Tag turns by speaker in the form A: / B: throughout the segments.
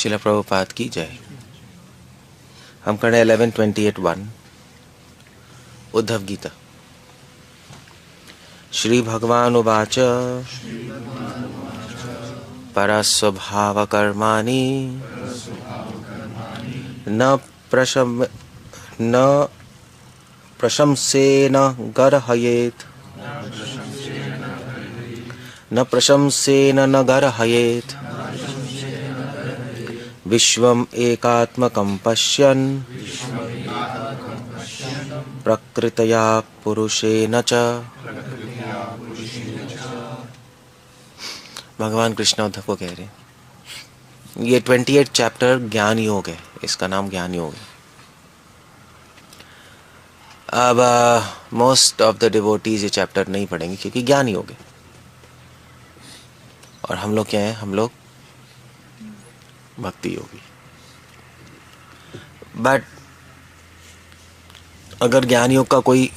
A: श्रील प्रभुपाद की जय। हम कर 11:28:1 उद्धव गीता। श्री भगवान उवाच परस्वभाव कर्माणि न प्रशंसेन गर्हयेत् न प्रशंसेन न गर्हयेत् विश्वम् एकात्मकं पश्यन् प्रकृतया पुरुषेण च। भगवान कृष्ण उद्धव को कह रहे हैं ये 28 चैप्टर ज्ञान योग है, इसका नाम ज्ञान योग है। अब मोस्ट ऑफ द डिवोटीज ये चैप्टर नहीं पढ़ेंगे क्योंकि ज्ञान योग है, और हम लोग क्या हैं? हम लोग भक्ति योगी। बट अगर ज्ञान योग का कोई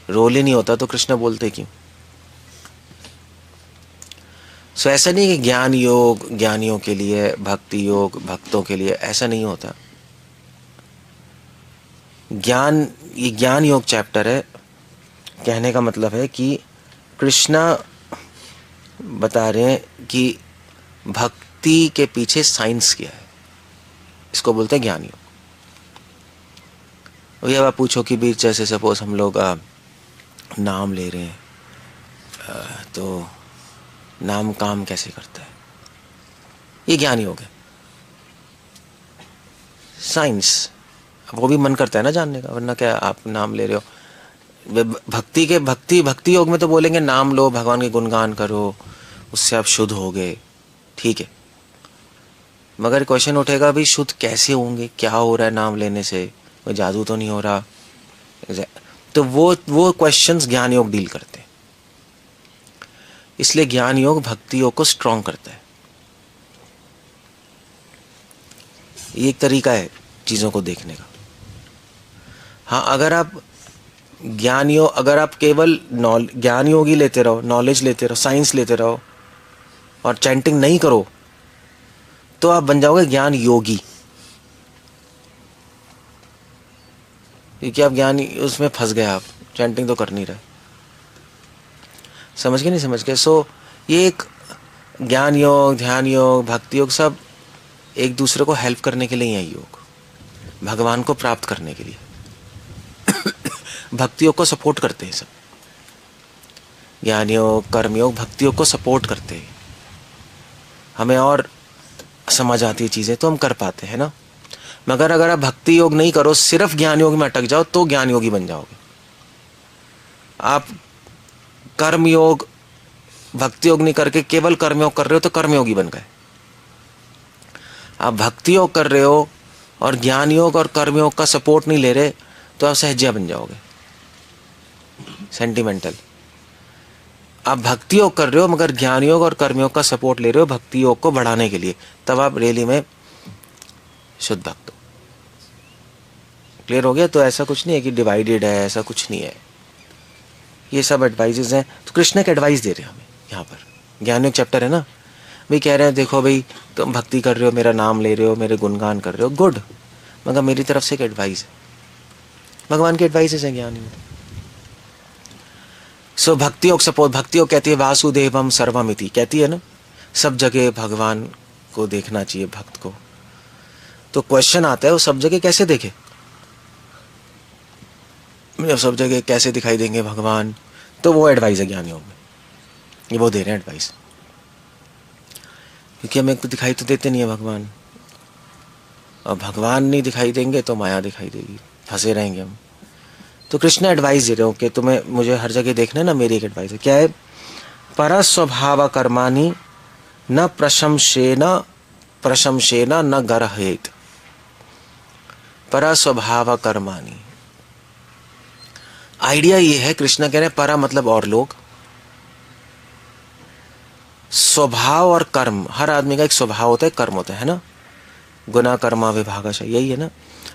A: रोल ही नहीं होता तो कृष्ण बोलते क्यों? सो ऐसा नहीं कि ज्ञान योग ज्ञानियों के लिए, भक्ति योग भक्तों के लिए, ऐसा नहीं होता। ये ज्ञान योग चैप्टर है। कहने का मतलब है कि कृष्णा बता रहे हैं कि भक्ति के पीछे साइंस क्या है, इसको बोलते हैं ज्ञान योग। वही अब आप पूछो कि भी जैसे सपोज हम लोग नाम ले रहे हैं, तो नाम काम कैसे करता है, ये ज्ञान योग है, साइंस। वो भी मन करता है ना जानने का, वरना क्या आप नाम ले रहे हो। भक्ति योग में तो बोलेंगे नाम लो, भगवान के गुणगान करो, उससे आप शुद्ध हो गए, ठीक है। मगर क्वेश्चन उठेगा भी शुद्ध कैसे होंगे, क्या हो रहा है नाम लेने से, कोई जादू तो नहीं हो रहा। तो वो क्वेश्चंस ज्ञान योग डील करते हैं। इसलिए ज्ञान योग भक्ति योग को स्ट्रॉन्ग करता है। ये एक तरीका है चीजों को देखने का। हाँ, अगर आप अगर आप केवल ज्ञान योग ही लेते रहो, नॉलेज लेते रहो, साइंस लेते रहो और चैंटिंग नहीं करो, तो आप बन जाओगे ज्ञान योगी। क्योंकि आप ज्ञान उसमें फंस गए, आप चैंटिंग तो कर नहीं रहे। समझ के नहीं समझ के? सो ये एक ज्ञान योग, ध्यान योग, भक्ति योग सब एक दूसरे को हेल्प करने के लिए है। योग भगवान को प्राप्त करने के लिए भक्ति योग को सपोर्ट करते हैं सब। ज्ञान योग, कर्म योग भक्ति योग को सपोर्ट करते हैं। हमें और समझ आती है चीजें तो हम कर पाते हैं ना। मगर अगर आप भक्ति योग नहीं करो, सिर्फ ज्ञान योग में अटक जाओ, तो ज्ञान योगी बन जाओगे। आप कर्म योग भक्ति योग नहीं करके केवल कर्म योग कर रहे हो तो कर्मयोगी बन गए। आप भक्ति योग कर रहे हो और ज्ञान योग और कर्म योग का सपोर्ट नहीं ले रहे तो आप सहज्या बन जाओगे, सेंटिमेंटल। आप भक्ति योग कर रहे हो मगर ज्ञान योग और कर्म योग का सपोर्ट ले रहे हो भक्ति योग को बढ़ाने के लिए, तब आप रियली में शुद्ध भक्त हो। क्लियर हो गया? तो ऐसा कुछ नहीं है कि डिवाइडेड है, ऐसा कुछ नहीं है। ये सब एडवाइजेज हैं। तो कृष्ण के एडवाइस दे रहे हैं हमें यहाँ पर। ज्ञान योग चैप्टर है ना भाई, कह रहे हैं देखो भाई तुम भक्ति कर रहे हो, मेरा नाम ले रहे हो, मेरे गुणगान कर रहे हो, गुड, मगर मेरी तरफ से एक एडवाइस है। भगवान के एडवाइसेस हैं ज्ञान योग। सो भक्ति योग सपोर्ट। भक्ति योग कहती है वासुदेवम सर्वमिति, कहती है ना सब जगह भगवान को देखना चाहिए भक्त को। तो क्वेश्चन आता है वो सब जगह कैसे देखे? सब जगह कैसे दिखाई देंगे भगवान? तो वो एडवाइस है ज्ञान योग में, ये वो दे रहे हैं एडवाइस। क्योंकि हमें तो दिखाई तो देते नहीं है भगवान, और भगवान नहीं दिखाई देंगे तो माया दिखाई देगी, फंसे रहेंगे हम। तो कृष्ण एडवाइस दे रहे हो कि तुम्हें मुझे हर जगह देखना है ना। मेरी एक एडवाइस है, क्या है? परस्वभाव कर्माणि न प्रशंसेन न गर्हयेत्। परस्वभाव कर्माणि, आइडिया ये है, कृष्ण कह रहे हैं परा मतलब और लोग, स्वभाव और कर्म। हर आदमी का एक स्वभाव होता है, कर्म होता है ना। गुना कर्मा विभागश, यही है ना।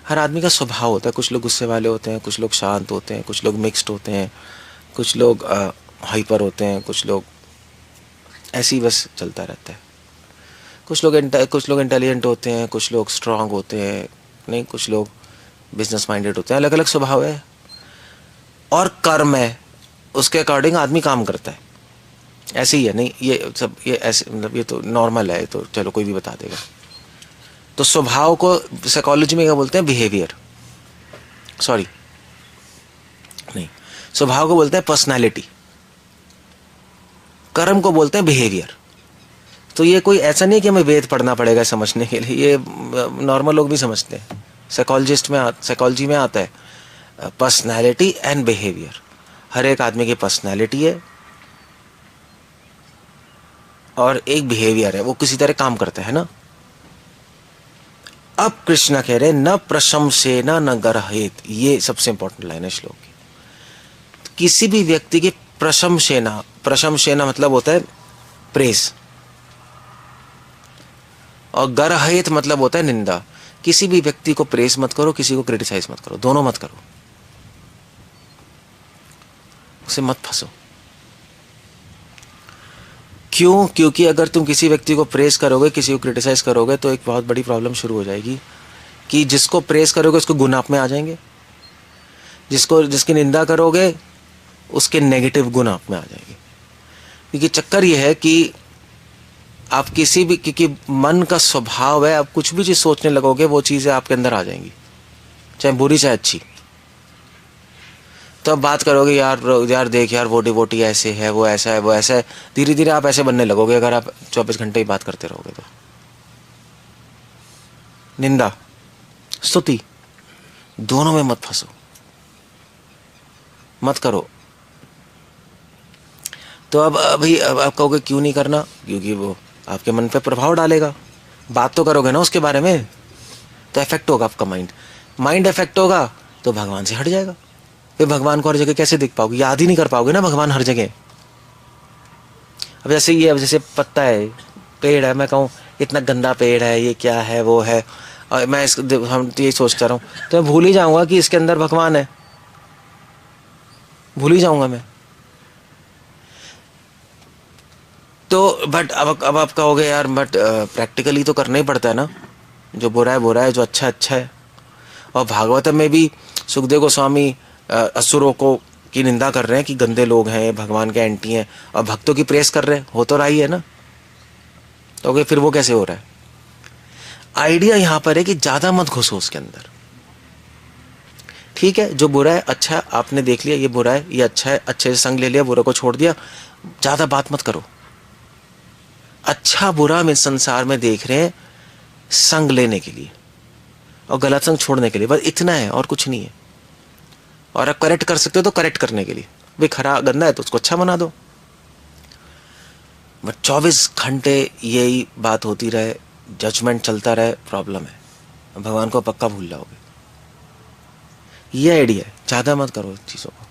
A: हर आदमी का स्वभाव होता है। कुछ लोग गुस्से वाले होते हैं, कुछ लोग शांत होते हैं, कुछ लोग मिक्स्ड होते हैं, कुछ लोग हाइपर होते हैं, कुछ लोग ऐसी बस चलता रहता है। कुछ लोग इंटेलिजेंट होते हैं, कुछ लोग स्ट्रांग होते हैं, नहीं कुछ लोग बिजनेस माइंडेड होते हैं, अलग अलग स्वभाव है। और कर्म है, उसके अकॉर्डिंग आदमी काम करता है। ऐसे ही है, नहीं ये सब ये ऐसे मतलब ये तो नॉर्मल है, तो चलो कोई भी बता देगा। तो स्वभाव को साइकोलॉजी में क्या बोलते हैं? बिहेवियर, सॉरी नहीं, स्वभाव को बोलते हैं पर्सनालिटी, कर्म को बोलते हैं बिहेवियर। तो ये कोई ऐसा नहीं कि हमें वेद पढ़ना पड़ेगा समझने के लिए, ये नॉर्मल लोग भी समझते हैं। साइकोलॉजी में आता है पर्सनालिटी एंड बिहेवियर। हर एक आदमी की पर्सनालिटी है और एक बिहेवियर है, वो किसी तरह काम करता है ना। अब कृष्णा कह रहे न प्रशंसेन न गर्हेत, ये सबसे इंपॉर्टेंट लाइन है श्लोक की। किसी भी व्यक्ति की प्रशंसेना मतलब होता है प्रेज, और गर्हेत मतलब होता है निंदा। किसी भी व्यक्ति को प्रेस मत करो, किसी को क्रिटिसाइज मत करो, दोनों मत करो, उसे मत फंसो। क्यों? क्योंकि अगर तुम किसी व्यक्ति को प्रेस करोगे, किसी को क्रिटिसाइज करोगे, तो एक बहुत बड़ी प्रॉब्लम शुरू हो जाएगी कि जिसको प्रेस करोगे उसको गुण आप में आ जाएंगे, जिसकी निंदा करोगे उसके नेगेटिव गुण आप में आ जाएंगे। क्योंकि चक्कर यह है कि आप किसी भी, क्योंकि मन का स्वभाव है, आप कुछ भी चीज सोचने लगोगे वो चीजें आपके अंदर आ जाएंगी, चाहे बुरी चाहे अच्छी। तो अब बात करोगे यार देख यार वो डिवोटी ऐसे है, वो ऐसा है, वो ऐसा है, धीरे धीरे आप ऐसे बनने लगोगे अगर आप 24 घंटे ही बात करते रहोगे। तो निंदा स्तुति दोनों में मत फंसो, मत करो। तो अब आप कहोगे क्यों नहीं करना? क्योंकि वो आपके मन पे प्रभाव डालेगा। बात तो करोगे ना उसके बारे में, तो इफेक्ट होगा आपका माइंड इफेक्ट होगा तो भगवान से हट जाएगा। फिर भगवान को हर जगह कैसे दिख पाओगे? याद ही नहीं कर पाओगे ना भगवान हर जगह। अब जैसे पत्ता है, पेड़ है, मैं कहूँ इतना गंदा पेड़ है, ये क्या है, वो है, और मैं हम ये सोचता रहूँ तो मैं भूल ही जाऊंगा कि इसके अंदर भगवान है, भूल ही जाऊंगा मैं। तो बट अब आप कहोगे यार बट प्रैक्टिकली तो करना ही पड़ता है ना, जो बुरा है, जो अच्छा है। और भागवतम में भी सुखदेव गोस्वामी असुरों को की निंदा कर रहे हैं कि गंदे लोग हैं, भगवान के एंटी हैं, और भक्तों की प्रेस कर रहे हैं, हो तो रहा ही है ना। तो फिर वो कैसे हो रहा है? आइडिया यहां पर है कि ज्यादा मत घुसो उसके अंदर। ठीक है, जो बुरा है अच्छा आपने देख लिया, ये बुरा है ये अच्छा है, अच्छे से संग ले लिया, बुरा को छोड़ दिया, ज्यादा बात मत करो। अच्छा बुरा हम इस संसार में देख रहे हैं संग लेने के लिए और गलत संग छोड़ने के लिए, बस इतना है और कुछ नहीं है। और आप करेक्ट कर सकते हो तो करेक्ट करने के लिए, भाई खरा गंदा है तो उसको अच्छा बना दो। बट 24 घंटे यही बात होती रहे, जजमेंट चलता रहे, प्रॉब्लम है, भगवान को पक्का भूल जाओगे। ये आइडिया है, ज्यादा मत करो चीजों को।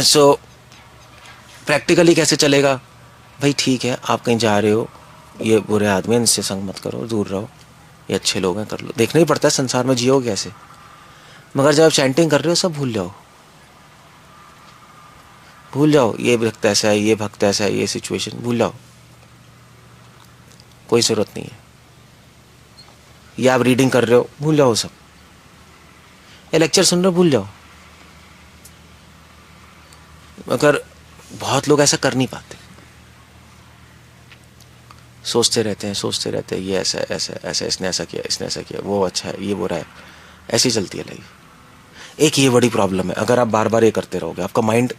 A: सो प्रैक्टिकली कैसे चलेगा भाई? ठीक है, आप कहीं जा रहे हो, ये बुरे आदमी, इनसे संग मत करो, दूर रहो, ये अच्छे लोग हैं, कर लो। देखना ही पड़ता है संसार में जियो कैसे, मगर जब आप चैंटिंग कर रहे हो सब भूल जाओ, ये भक्त ऐसा है, ये भक्त ऐसा है, ये सिचुएशन भूल जाओ, कोई जरूरत नहीं है। या आप रीडिंग कर रहे हो, भूल जाओ सब, ये लेक्चर सुन रहे हो, भूल जाओ। मगर बहुत लोग ऐसा कर नहीं पाते, सोचते रहते हैं ये ऐसा इसने ऐसा किया, वो अच्छा है, ये बुरा है, ऐसी चलती है लाइफ। एक ये बड़ी प्रॉब्लम है, अगर आप बार बार ये करते रहोगे, आपका माइंड,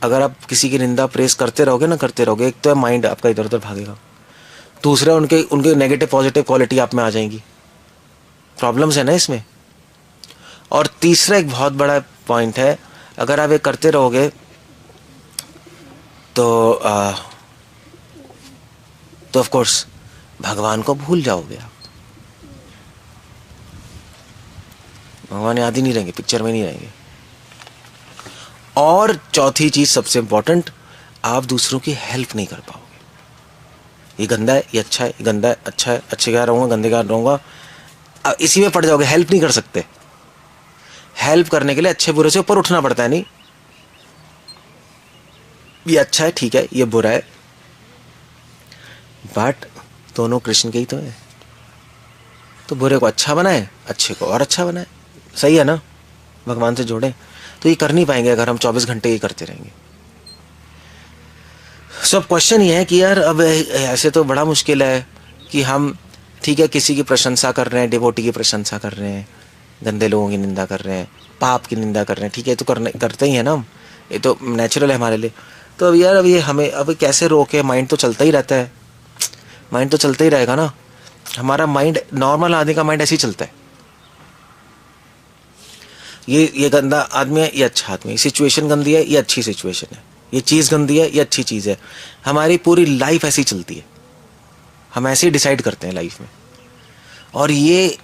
A: अगर आप किसी की निंदा प्रेस करते रहोगे, एक तो माइंड आपका इधर उधर भागेगा, दूसरा उनके नेगेटिव पॉजिटिव क्वालिटी आप में आ जाएंगी, प्रॉब्लम्स है ना इसमें। और तीसरा एक बहुत बड़ा पॉइंट है, अगर आप ये करते रहोगे तो ऑफ कोर्स भगवान को भूल जाओगे आप, भगवान याद ही नहीं रहेंगे, पिक्चर में नहीं रहेंगे। और चौथी चीज सबसे इंपॉर्टेंट, आप दूसरों की हेल्प नहीं कर पाओगे। ये गंदा है, ये अच्छा है, ये गंदा है, अच्छा है, अच्छे क्या रहूंगा, गंदे क्या रहूंगा, इसी में पड़ जाओगे, हेल्प नहीं कर सकते। हेल्प करने के लिए अच्छे बुरे से ऊपर उठना पड़ता है। नहीं, ये अच्छा है ठीक है, ये बुरा है, बट दोनों कृष्ण के ही तो है। तो बुरे को अच्छा बनाए, अच्छे को और अच्छा बनाए, सही है ना, भगवान से जोड़े। तो ये कर नहीं पाएंगे अगर हम 24 घंटे ये करते रहेंगे। सब क्वेश्चन ये है कि यार अब ऐसे तो बड़ा मुश्किल है कि हम, ठीक है, किसी की प्रशंसा कर रहे हैं, डिवोटी की प्रशंसा कर रहे हैं, गंदे लोगों की निंदा कर रहे हैं, पाप की निंदा कर रहे हैं, ठीक है, तो करते ही है ना हम, ये तो नेचुरल है हमारे लिए। तो अब यार अब ये हमें अब कैसे रोके, माइंड तो चलता ही रहता है, माइंड तो चलता ही रहेगा ना। हमारा माइंड, नॉर्मल आदमी का माइंड ऐसे ही चलता है, ये गंदा आदमी है, ये अच्छा आदमी है, सिचुएशन गंदी है, ये अच्छी सिचुएशन है, ये चीज़ गंदी है, ये अच्छी चीज़ है। हमारी पूरी लाइफ ऐसी चलती है, हम ऐसे ही डिसाइड करते हैं लाइफ में। और ये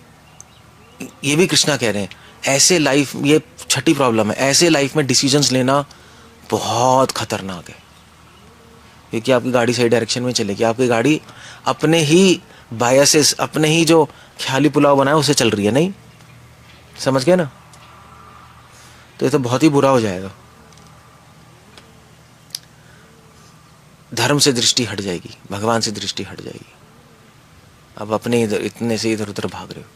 A: भी कृष्णा कह रहे हैं, ऐसे लाइफ, ये छठी प्रॉब्लम है, ऐसे लाइफ में डिसीजंस लेना बहुत खतरनाक है, क्योंकि आपकी गाड़ी सही डायरेक्शन में चलेगी, आपकी गाड़ी अपने ही बायसेस, अपने ही जो ख्याली पुलाव बनाए उसे चल रही है, नहीं समझ गए ना। तो ये तो बहुत ही बुरा हो जाएगा, धर्म से दृष्टि हट जाएगी, भगवान से दृष्टि हट जाएगी, अब अपने इतने से इधर उधर भाग रहे हो।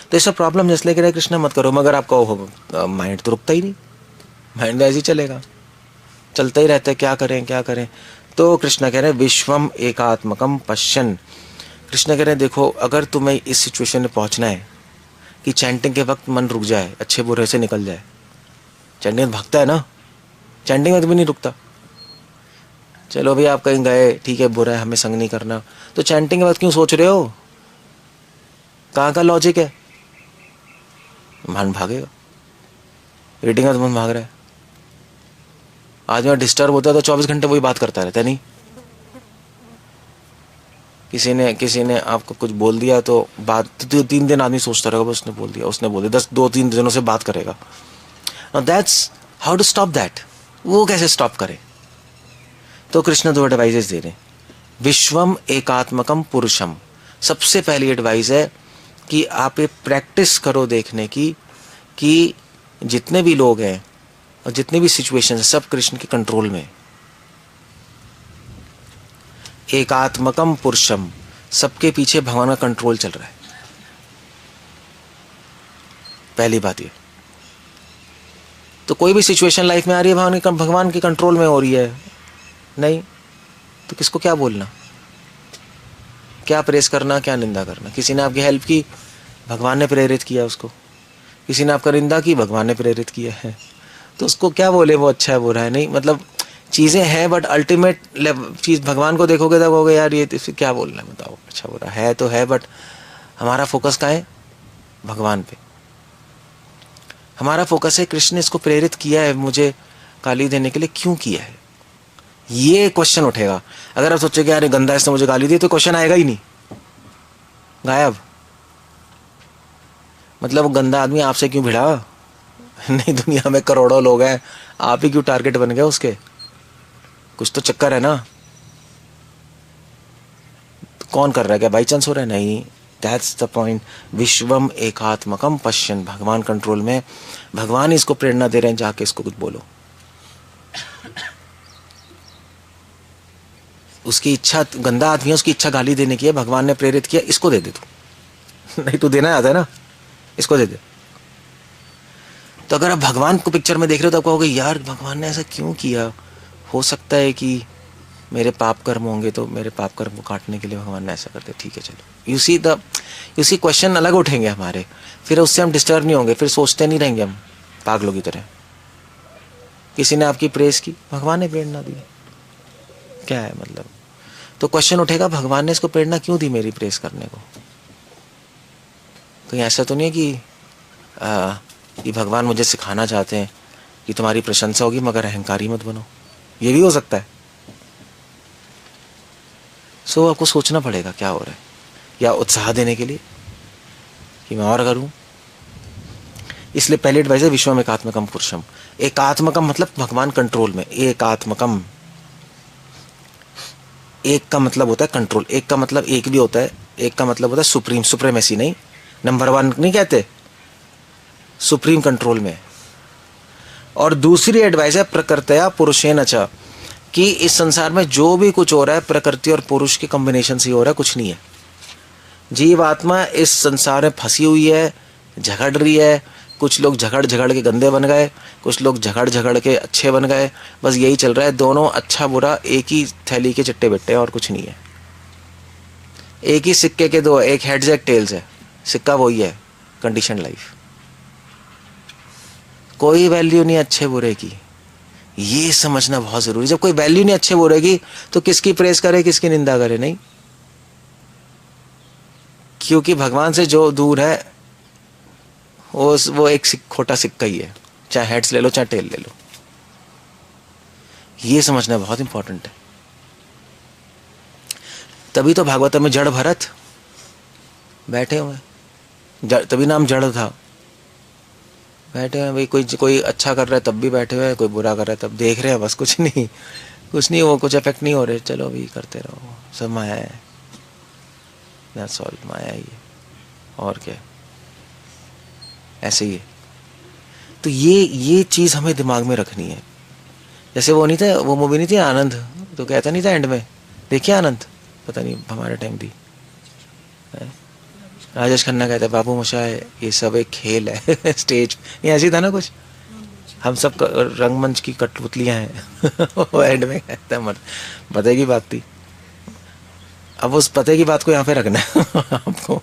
A: तो ये सब प्रॉब्लम जैसे लेकर कृष्णा मत करो, मगर आपका माइंड तो रुकता ही नहीं, माइंड ऐसे ही चलेगा, चलता ही रहता है, क्या करें क्या करें। तो कृष्णा कह रहे हैं विश्वम एकात्मकम पश्यन। कृष्णा कह रहे हैं देखो, अगर तुम्हें इस सिचुएशन में पहुंचना है कि चैंटिंग के वक्त मन रुक जाए, अच्छे बुरे से निकल जाए, चैंटिंग में भागता है ना, चैंटिंग में तो भी नहीं रुकता। चलो भाई आप कहीं गए, ठीक है, बुरा है, हमें संग नहीं करना, तो चैंटिंग के वक्त क्यों सोच रहे हो, कहाँ का लॉजिक है, मन भागेगा। रीडिंग में तो मन भाग रहा है, आदमी डिस्टर्ब होता है तो 24 घंटे वही बात करता रहता है, नहीं किसी ने आपको कुछ बोल दिया तो बात 3 दिन आदमी सोचता रहेगा, उसने बोल दिया, उसने बोल दिया, 2-3 दिनों से बात करेगा। Now that's how to stop that, वो कैसे स्टॉप करे। तो कृष्ण 2 एडवाइजेस दे रहे हैं। विश्वम एकात्मकम पुरुषम, सबसे पहली एडवाइस है कि आप ये प्रैक्टिस करो देखने की कि जितने भी लोग हैं और जितने भी सिचुएशन है सब कृष्ण के कंट्रोल में। एकात्मकम पुरुषम, सबके पीछे भगवान का कंट्रोल चल रहा है, पहली बात ये। तो कोई भी सिचुएशन लाइफ में आ रही है भगवान के कंट्रोल में हो रही है, नहीं तो किसको क्या बोलना, क्या प्रेस करना, क्या निंदा करना। किसी ने आपकी हेल्प की, भगवान ने प्रेरित किया उसको, किसी ने आपका निंदा की, भगवान ने प्रेरित किया है, तो उसको क्या बोले वो अच्छा है बुरा है, नहीं मतलब चीज़ें हैं, बट अल्टीमेट चीज़ भगवान को देखोगे तब कहोगे यार ये तो क्या बोलना है, बताओ अच्छा बुरा है तो है, बट हमारा फोकस कहाँ है, भगवान पे हमारा फोकस है। कृष्ण ने इसको प्रेरित किया है मुझे गाली देने के लिए, क्यों किया है, ये क्वेश्चन उठेगा। अगर आप सोचोगे यार गंदा इसने मुझे गाली दी, तो क्वेश्चन आएगा ही नहीं, गायब। मतलब वो गंदा आदमी आपसे क्यों भिड़ा, नहीं दुनिया में करोड़ों लोग हैं, आप ही क्यों टारगेट बन गए उसके, कुछ तो चक्कर है ना। तो कौन कर रहा है, क्या बाई चांस हो रहा है, नहीं, दैट्स द पॉइंट। विश्वम एकात्मकम पश्यन, भगवान कंट्रोल में, भगवान इसको प्रेरणा दे रहे हैं, जाके इसको कुछ बोलो। उसकी इच्छा, गंदा आदमी है, उसकी इच्छा गाली देने की है, भगवान ने प्रेरित किया, इसको दे दे तू नहीं तो देना आता है ना, इसको दे दे। तो अगर आप भगवान को पिक्चर में देख रहे हो तो आप कहोगे यार भगवान ने ऐसा क्यों किया, हो सकता है कि मेरे पाप कर्म होंगे, तो मेरे पाप कर्म को काटने के लिए भगवान ने ऐसा कर दिया, ठीक है चलो। यू सी क्वेश्चन अलग उठेंगे हमारे, फिर उससे हम डिस्टर्ब नहीं होंगे, फिर सोचते नहीं रहेंगे हम पागलों की तरह। किसी ने आपकी प्रेस की, भगवान ने प्रेरणा दी, क्या है मतलब। तो क्वेश्चन उठेगा भगवान ने इसको प्रेरणा क्यों दी मेरी प्रेस करने को। कहीं ऐसा तो नहीं है कि भगवान मुझे सिखाना चाहते हैं कि तुम्हारी प्रशंसा होगी मगर अहंकारी मत बनो, ये भी हो सकता है। सो आपको सोचना पड़ेगा क्या हो रहा है, या उत्साह देने के लिए कि मैं और करूं। इसलिए पहले एडवाइस है विश्वम एकात्मकम पुरुषम। एकात्मकम मतलब भगवान कंट्रोल में, एकात्मकम, एक का मतलब होता है कंट्रोल, एक का मतलब एक भी होता है, एक का मतलब होता है सुप्रीम, सुप्रीमेसी नहीं, नंबर 1 नहीं कहते, सुप्रीम कंट्रोल में। और दूसरी एडवाइस है प्रकृतया पुरुषेण च, कि इस संसार में जो भी कुछ हो रहा है प्रकृति और पुरुष के कॉम्बिनेशन से ही हो रहा है, कुछ नहीं है। जीव आत्मा इस संसार में फंसी हुई है, झगड़ रही है। कुछ लोग झगड़ झगड़ के गंदे बन गए, कुछ लोग झगड़ झगड़ के अच्छे बन गए। बस यही चल रहा है, दोनों अच्छा बुरा एक ही थैली के चट्टे बिट्टे, और कुछ नहीं है। एक ही सिक्के के दो, एक हेड्स एक टेल्स है, सिक्का वही है, कंडीशन लाइफ। कोई वैल्यू नहीं अच्छे बुरे की, ये समझना बहुत जरूरी। जब कोई वैल्यू नहीं अच्छे बुरे की तो किसकी प्रेस करे, किसकी निंदा करे? नहीं, क्योंकि भगवान से जो दूर है वो एक खोटा सिक्का ही है, चाहे हेड्स ले लो चाहे टेल ले लो। ये समझना बहुत इंपॉर्टेंट है। तभी तो भागवत में जड़ भरत बैठे हुए, तभी नाम जड़ था। बैठे हुए भाई, कोई अच्छा कर रहा है तब भी बैठे हुए हैं, कोई बुरा कर रहा है तब देख रहे हैं, बस कुछ नहीं वो कुछ इफेक्ट नहीं हो रहे, चलो भी करते रहो, सब माया है, दैट्स ऑल, माया ही है, और क्या, ऐसे ही है। तो ये चीज हमें दिमाग में रखनी है। जैसे वो नहीं था, वो मूवी नहीं थी आनंद, तो कहता नहीं था एंड में, देखिए आनंद, पता नहीं हमारे टाइम थी, राजेश खन्ना कहता है बाबू मोशाय ये सब एक खेल है स्टेज, ये ऐसी था ना कुछ, हम सब रंगमंच की कठपुतलियां हैं वो एंड में कहता है, पते की बात थी। अब उस पते की बात को यहाँ पे रखना है आपको।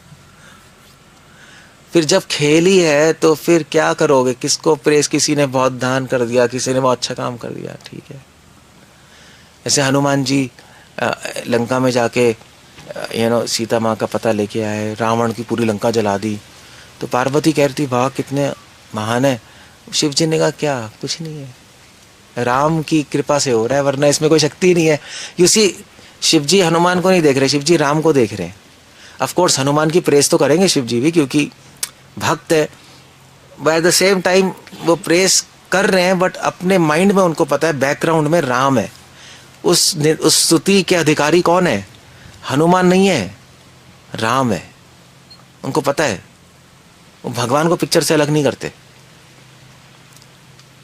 A: फिर जब खेल ही है तो फिर क्या करोगे, किसको प्रेस, किसी ने बहुत दान कर दिया, किसी ने बहुत अच्छा काम कर दिया, ठीक है। जैसे हनुमान जी लंका में जाके सीता माँ का पता लेके आए, रावण की पूरी लंका जला दी, तो पार्वती कह रही थी वाह कितने महान है। शिव जी ने कहा क्या, कुछ नहीं है, राम की कृपा से हो रहा है, वरना इसमें कोई शक्ति नहीं है। यू सी, शिव जी हनुमान को नहीं देख रहे, शिव जी राम को देख रहे हैं। ऑफ कोर्स हनुमान की प्रेस तो करेंगे शिव जी भी, क्योंकि भक्त है, but at the same time वो प्रेस कर रहे हैं, बट अपने माइंड में उनको पता है बैकग्राउंड में राम है। उस स्तुति के अधिकारी कौन है? हनुमान नहीं है, राम है। उनको पता है, वो भगवान को पिक्चर से अलग नहीं करते।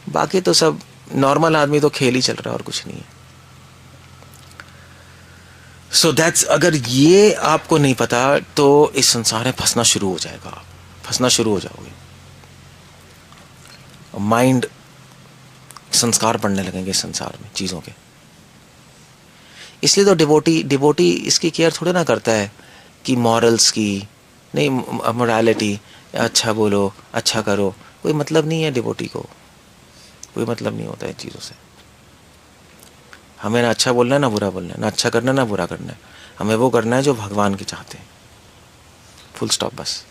A: बाकी तो सब नॉर्मल आदमी तो खेल ही चल रहा है और कुछ नहीं है। सो दैट्स, अगर ये आपको नहीं पता तो इस संसार में फंसना शुरू हो जाएगा, आप फंसना शुरू हो जाओगे। माइंड संस्कार पढ़ने लगेंगे इस संसार में चीजों के। इसलिए तो डिवोटी इसकी केयर थोड़ा ना करता है कि मॉरल्स की, नहीं मोरालिटी, अच्छा बोलो, अच्छा करो, कोई मतलब नहीं है डिवोटी को, कोई मतलब नहीं होता है चीज़ों से। हमें ना अच्छा बोलना है ना बुरा बोलना है, ना अच्छा करना है ना बुरा करना है, हमें वो करना है जो भगवान के चाहते हैं, फुल स्टॉप। बस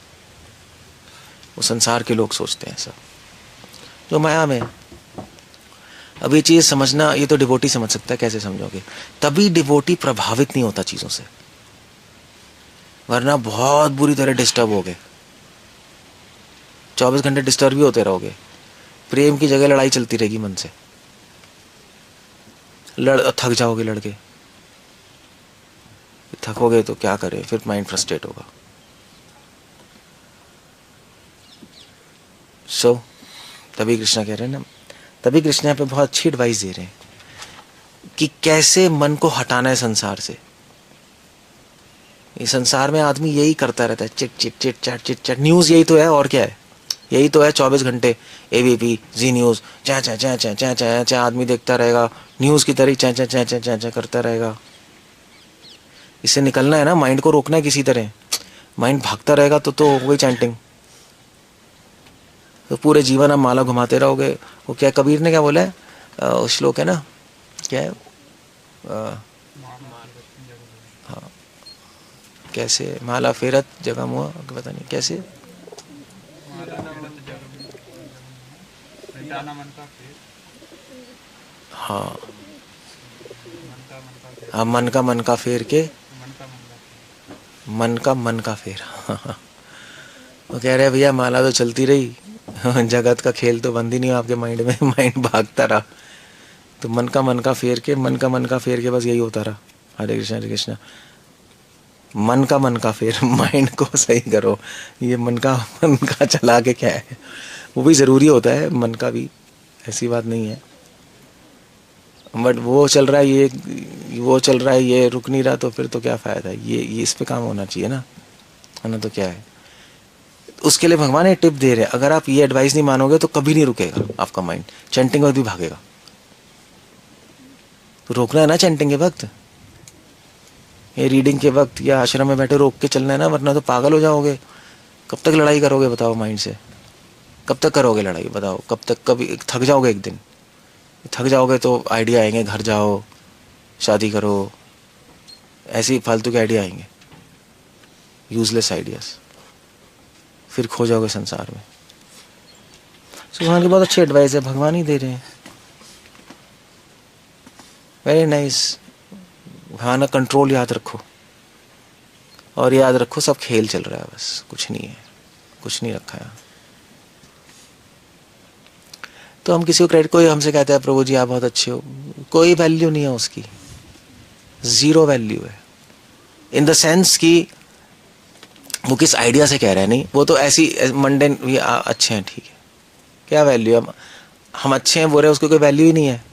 A: वो संसार के लोग सोचते हैं सब, जो माया में। अब ये चीज़ समझना, ये तो डिवोटी समझ सकता है, कैसे समझोगे? तभी डिवोटी प्रभावित नहीं होता चीज़ों से, वरना बहुत बुरी तरह डिस्टर्ब हो गए, 24 घंटे डिस्टर्ब भी होते रहोगे। प्रेम की जगह लड़ाई चलती रहेगी मन से, थक जाओगे लड़के, थकोगे तो क्या करे, फिर माइंड फ्रस्ट्रेट होगा। सो तभी कृष्णा कह रहे हैं ना, तभी कृष्ण यहाँ पे बहुत अच्छी एडवाइस दे रहे हैं कि कैसे मन को हटाना है संसार से। इस संसार में आदमी यही करता रहता है, chit chit chit chat chit chat. News यही तो है, और क्या है, यही तो है। 24 घंटे एबीपी, जी न्यूज़, चा चा चा चा चा चा चा, आदमी देखता रहेगा न्यूज़ की तरह, चा चा चा चा चा चा करता रहेगा। इससे निकलना है ना, माइंड को रोकना है किसी तरह। माइंड भागता रहेगा तो वही चैंटिंग, तो पूरे जीवन आप माला घुमाते रहोगे। वो क्या कबीर ने क्या बोला है, श्लोक है ना, क्या है, हाँ, कैसे माला फेरत जगह मुआ, पता नहीं कैसे, हाँ हाँ, मन का फेर के, मन का फेर वो कह रहे भैया माला तो चलती रही, जगत का खेल तो बंद ही नहीं आपके माइंड में, माइंड भागता रहा, तो मन का फेर के, मन का फेर के, बस यही होता रहा। हरे कृष्णा, मन का फेर, माइंड को सही करो। ये मन का चला के क्या है, वो भी ज़रूरी होता है, मन का भी, ऐसी बात नहीं है। बट वो चल रहा है, वो चल रहा है, ये रुक नहीं रहा, तो फिर तो क्या फ़ायदा है। ये इस पे काम होना चाहिए ना, है ना। तो क्या है, उसके लिए भगवान एक टिप दे रहे हैं, अगर आप ये एडवाइस नहीं मानोगे तो कभी नहीं रुकेगा आपका माइंड, चैंटिंग वक्त भी भागेगा। तो रोकना है ना चैंटिंग के वक्त, ये रीडिंग के वक्त, या आश्रम में बैठे रोक के चलना है ना, वरना तो पागल हो जाओगे। कब तक लड़ाई करोगे बताओ माइंड से, कब तक करोगे लड़ाई बताओ, कब तक, कभी थक जाओगे एक दिन, थक जाओगे तो आइडिया आएंगे, घर जाओ, शादी करो, ऐसे ही फालतू के आइडिया आएंगे, यूजलेस आइडियाज, फिर खो जाओगे संसार में। भगवान की बहुत अच्छी एडवाइस है, भगवान ही दे रहे हैं, वेरी नाइस। भगवान का कंट्रोल याद रखो, और याद रखो सब खेल चल रहा है, बस कुछ नहीं है, कुछ नहीं रखा है। तो हम किसी को क्रेडिट, कोई हमसे कहता है प्रभु जी आप बहुत अच्छे हो, कोई वैल्यू नहीं है उसकी, जीरो वैल्यू है, इन द सेंस कि वो किस आइडिया से कह रहे हैं, नहीं, वो तो ऐसी मंडेन, ये अच्छे हैं, ठीक है, क्या वैल्यू है, हम अच्छे हैं बोल रहे हैं, उसको कोई वैल्यू ही नहीं है।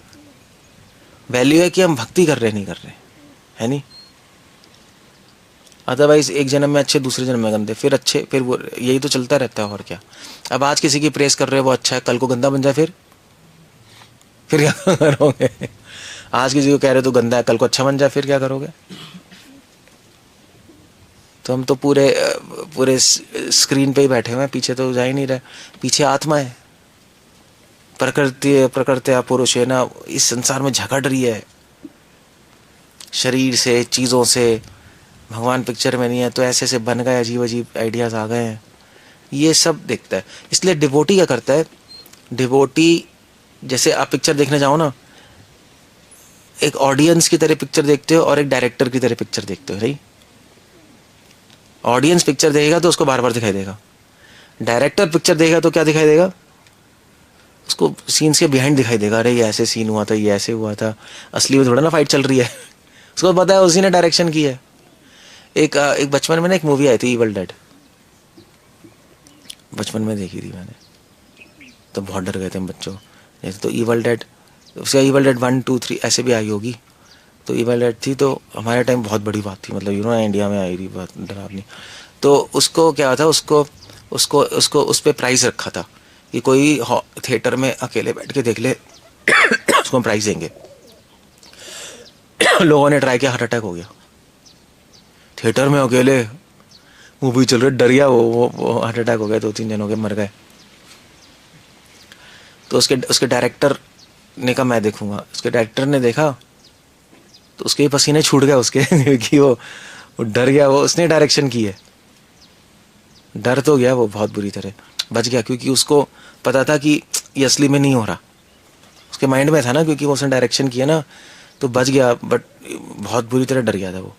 A: वैल्यू है कि हम भक्ति कर रहे नहीं कर रहे, है नहीं। अदरवाइज एक जन्म में अच्छे, दूसरे जन्म में गंदे, फिर अच्छे, फिर वो, यही तो चलता रहता है, और क्या। अब आज किसी की प्रेस कर रहे हो वो अच्छा है, कल को गंदा बन जाए, फिर क्या करोगे। आज किसी को कह रहे हो तो गंदा है, कल को अच्छा बन जाए, फिर क्या करोगे। तो हम तो पूरे स्क्रीन पे ही बैठे हुए हैं, पीछे तो जा ही नहीं रहे, पीछे आत्मा है, प्रकृति पुरुष है ना, इस संसार में झगड़ रही है शरीर से, चीज़ों से। भगवान पिक्चर में नहीं है, तो ऐसे से बन गए, अजीब अजीब आइडियाज़ आ गए हैं, ये सब देखता है। इसलिए डिवोटी क्या करता है, डिवोटी, जैसे आप पिक्चर देखने जाओ ना, एक ऑडियंस की तरह पिक्चर देखते हो और एक डायरेक्टर की तरह पिक्चर देखते हो, राइट। ऑडियंस पिक्चर देखेगा तो उसको बार बार दिखाई देगा, डायरेक्टर पिक्चर देखेगा तो क्या दिखाई देगा, उसको सीन्स के बिहाइंड दिखाई देगा, अरे ये ऐसे सीन हुआ था, ये ऐसे हुआ था, असली में थोड़ा ना फाइट चल रही है। उसको पता है उसी ने डायरेक्शन की है। एक बचपन में ना एक मूवी आई थी इवल डेड, बचपन में देखी थी मैंने, तो बहुत डर गए थे हम बच्चों। जैसे तो इवल डेड, उसका इवल डेड 1, 2, 3 ऐसे भी आई होगी, तो इवल डेड थी, तो हमारे टाइम बहुत बड़ी बात थी, मतलब इंडिया में आई थी, बहुत डरावनी। तो उसको क्या था, उसको उसको उसको उस पर प्राइज़ रखा था कि कोई थिएटर में अकेले बैठ के देख ले, उसको हम प्राइज़ देंगे। लोगों ने ट्राई किया, हार्ट अटैक हो गया, थिएटर में अकेले मूवी चल रही, डर गया वो हार्ट अटैक हो गया, 2-3 जन हो गए, मर गए। तो उसके डायरेक्टर ने कहा मैं देखूंगा, उसके डायरेक्टर ने देखा तो उसके पसीने छूट गए उसके क्योंकि वो डर गया, वो उसने डायरेक्शन की है, डर तो गया वो बहुत बुरी तरह, बच गया क्योंकि उसको पता था कि ये असली में नहीं हो रहा, उसके माइंड में था ना, क्योंकि वो उसने डायरेक्शन किया ना, तो बच गया, बट बहुत बुरी तरह डर गया था वो।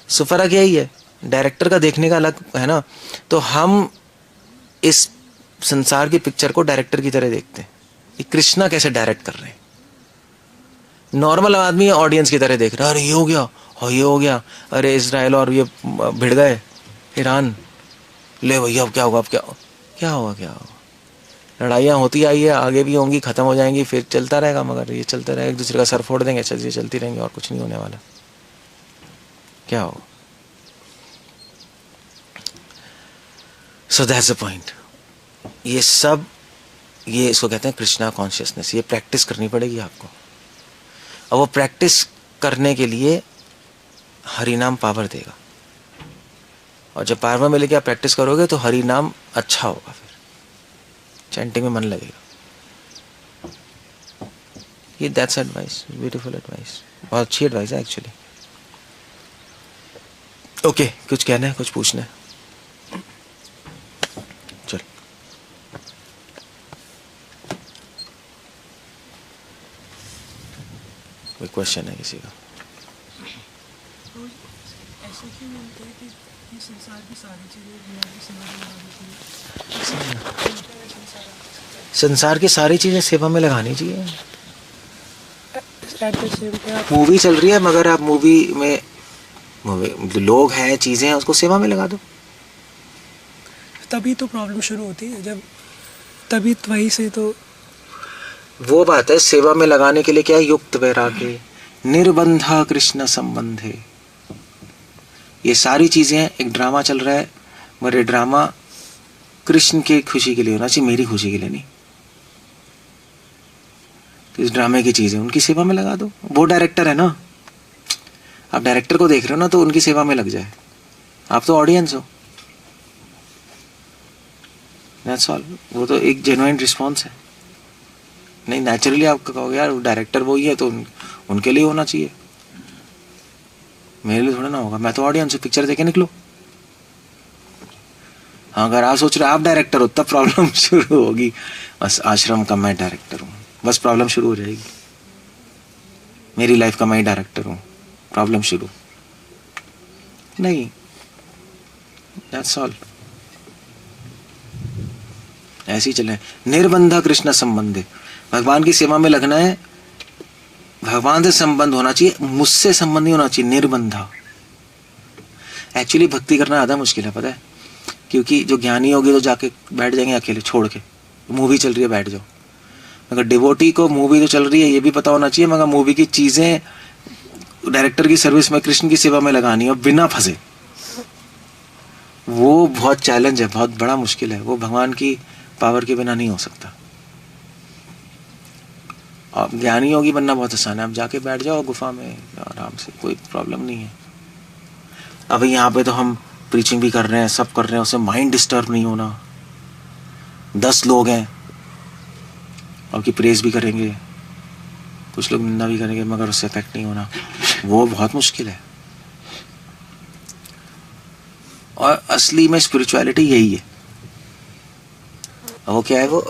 A: सो फर्क यही है, डायरेक्टर का देखने का अलग है ना। तो हम इस संसार की पिक्चर को डायरेक्टर की तरह देखते हैं कि कृष्णा कैसे डायरेक्ट कर रहे हैं, नॉर्मल आदमी ऑडियंस की तरह देख रहा है, अरे ये हो गया और ये हो गया, अरे इजराइल और ये भिड़ गए ईरान, ले भैया अब क्या होगा, अब क्या होगा, लड़ाइयाँ होती आई है, आगे भी होंगी, ख़त्म हो जाएंगी, फिर चलता रहेगा, मगर ये चलता रहेगा, एक दूसरे का सर फोड़ देंगे, चलिए चलती रहेंगे, और कुछ नहीं होने वाला, क्या होगा। So that's the point. ये सब, ये इसको कहते हैं कृष्णा कॉन्शियसनेस, ये प्रैक्टिस करनी पड़ेगी आपको, और वो प्रैक्टिस करने के लिए हरि नाम पावर देगा, और जब पावर मिलेगी, आप प्रैक्टिस करोगे तो हरि नाम अच्छा होगा, फिर चैंटिंग में मन लगेगा। ये दैट्स एडवाइस, ब्यूटीफुल एडवाइस, बहुत अच्छी एडवाइस है एक्चुअली। ओके, कुछ कहना है, कुछ पूछना है, चल। कोई क्वेश्चन है किसी का?
B: ऐसा क्यों होता है कि संसार की सारी चीजें भगवान की सेवा में लगानी चाहिए?
A: संसार की सारी चीजें सेवा में लगानी चाहिए।
B: At the same time
A: movie चल रही है, मगर आप मूवी में लोग हैं, चीजें हैं, उसको सेवा में लगा दो,
B: तभी तो प्रॉब्लम शुरू होती है, जब तभी वहीं से तो
A: वो बात है, सेवा में लगाने के लिए क्या है? युक्त वैराग्य, निर्बंधा कृष्ण संबंधे। ये सारी चीजें, एक ड्रामा चल रहा है, मगर ये ड्रामा कृष्ण की खुशी के लिए होना चाहिए, मेरी खुशी के लिए नहीं। तो इस ड्रामे की चीजें उनकी सेवा में लगा दो। वो डायरेक्टर है ना, आप डायरेक्टर को देख रहे हो ना, तो उनकी सेवा में लग जाए। आप तो ऑडियंस हो। That's all. वो तो एक जेन्युइन रिस्पॉन्स है। नहीं, नेचुरली आप कहोगे यार डायरेक्टर वही है तो उनके लिए होना चाहिए, मेरे लिए थोड़ा ना होगा। मैं तो ऑडियंस हूँ, पिक्चर देखे निकलो। हाँ, अगर आप सोच रहे आप डायरेक्टर हो तब प्रॉब्लम शुरू होगी। बस आश्रम का मैं डायरेक्टर हूँ, बस प्रॉब्लम शुरू हो जाएगी। मेरी लाइफ का मैं डायरेक्टर हूँ, प्रॉब्लम शुरू नहीं। That's all. ऐसे ही चले। निर्बंधा कृष्ण संबंधे, भगवान की सेवा में लगना है, भगवान से संबंध होना चाहिए, मुझसे संबंध नहीं होना चाहिए। निर्बंधा। एक्चुअली भक्ति करना ज्यादा मुश्किल है, पता है, क्योंकि जो ज्ञानी होगी तो जाके बैठ जाएंगे अकेले छोड़ के, मूवी चल रही है बैठ जाओ। मगर डिवोटी को मूवी तो चल रही है ये भी पता होना चाहिए, मगर मूवी की चीजें डायरेक्टर की सर्विस में, कृष्ण की सेवा में लगानी है बिना फंसे। वो बहुत चैलेंज है, बहुत बड़ा मुश्किल है। वो भगवान की पावर के बिना नहीं हो सकता। और ज्ञानी योगी बनना बहुत आसान है, आप जाके बैठ जाओ गुफा में आराम से, कोई प्रॉब्लम नहीं है। अभी यहाँ पे तो हम प्रीचिंग भी कर रहे हैं, सब कर रहे हैं, उससे माइंड डिस्टर्ब नहीं होना। 10 लोग हैं, आपकी प्रेज भी करेंगे, कुछ लोग निंदा भी करेंगे, मगर उससे इफेक्ट नहीं होना। वो बहुत मुश्किल है। और असली में स्पिरिचुअलिटी यही है। वो क्या है? वो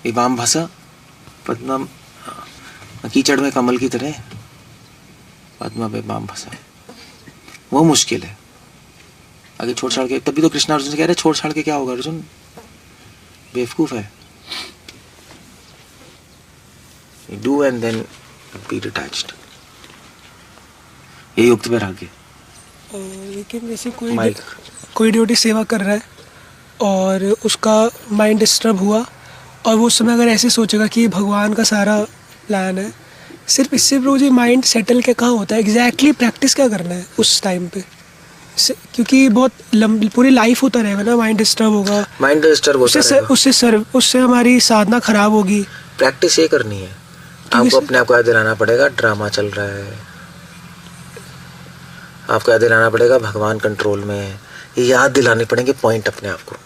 A: इमाम भाषा पद्म कीचड़ में कमल की तरह, पद्मा इमाम भाषा, वो मुश्किल है। आगे छोड़ छाड़ के, तभी तो कृष्ण अर्जुन से कह रहे छोड़ छाड़ के क्या होगा? अर्जुन बेवकूफ है। Do and then be detached, ये युक्त वैराग्य।
B: लेकिन जैसे कोई ड्यूटी सेवा कर रहा है और उसका माइंड डिस्टर्ब हुआ, और वो उस समय अगर ऐसे सोचेगा कि ये भगवान का सारा प्लान है, सिर्फ इससे रोज ये माइंड सेटल के कहाँ होता है? एग्जैक्टली प्रैक्टिस क्या करना है उस टाइम पे? क्योंकि बहुत पूरी लाइफ होता रहेगा ना, माइंड डिस्टर्ब होगा,
A: माइंड डिस्टर्ब होता रहेगा,
B: उससे हमारी साधना खराब होगी।
A: प्रैक्टिस ये करनी है आपको, अपने आप को याद दिलाना पड़ेगा ड्रामा चल रहा है, आपको याद दिलाना पड़ेगा भगवान कंट्रोल में है, ये याद दिलाने पड़ेंगे पॉइंट अपने आप को।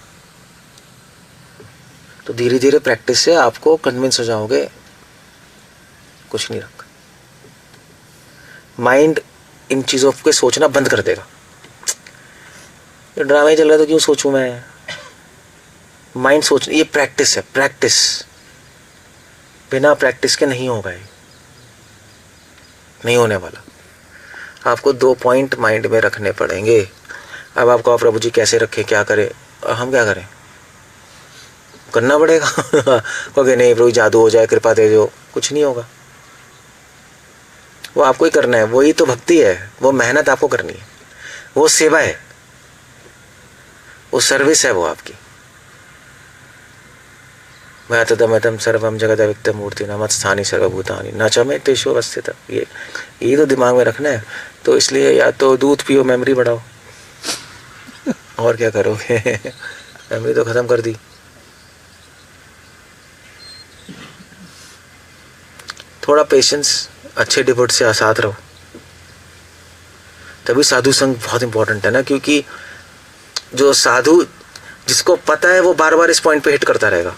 A: तो धीरे धीरे प्रैक्टिस से आपको कन्विंस हो जाओगे कुछ नहीं रखा। माइंड इन चीजों पे सोचना बंद कर देगा। ये ड्रामा ही चल रहा है तो क्यों सोचूं मैं? माइंड सोच, ये प्रैक्टिस है, प्रैक्टिस। बिना प्रैक्टिस के नहीं होगा, ये नहीं होने वाला। आपको 2 पॉइंट माइंड में रखने पड़ेंगे। अब आपको प्रभु जी कैसे रखें, क्या करें? हम क्या करें? करना पड़ेगा। कहोगे नहीं प्रभु जादू हो जाए, कृपा दे दो, कुछ नहीं होगा। वो आपको ही करना है, वही तो भक्ति है। वो मेहनत आपको करनी है, वो सेवा है, वो सर्विस है, वो आपकी। मैं तदमतम सर्वम जगत अव्यक्त मूर्ति नमत स्थानी सर्वभूतानि न च मे तेषु अवस्थित। ये तो दिमाग में रखना है। तो इसलिए या तो दूध पियो, मेमोरी बढ़ाओ, और क्या करोगे? मेमोरी तो खत्म कर दी। थोड़ा पेशेंस, अच्छे डिवोट से साथ रहो। तभी साधु संग बहुत इंपॉर्टेंट है ना, क्योंकि जो साधु जिसको पता है वो बार बार इस पॉइंट पे हिट करता रहेगा।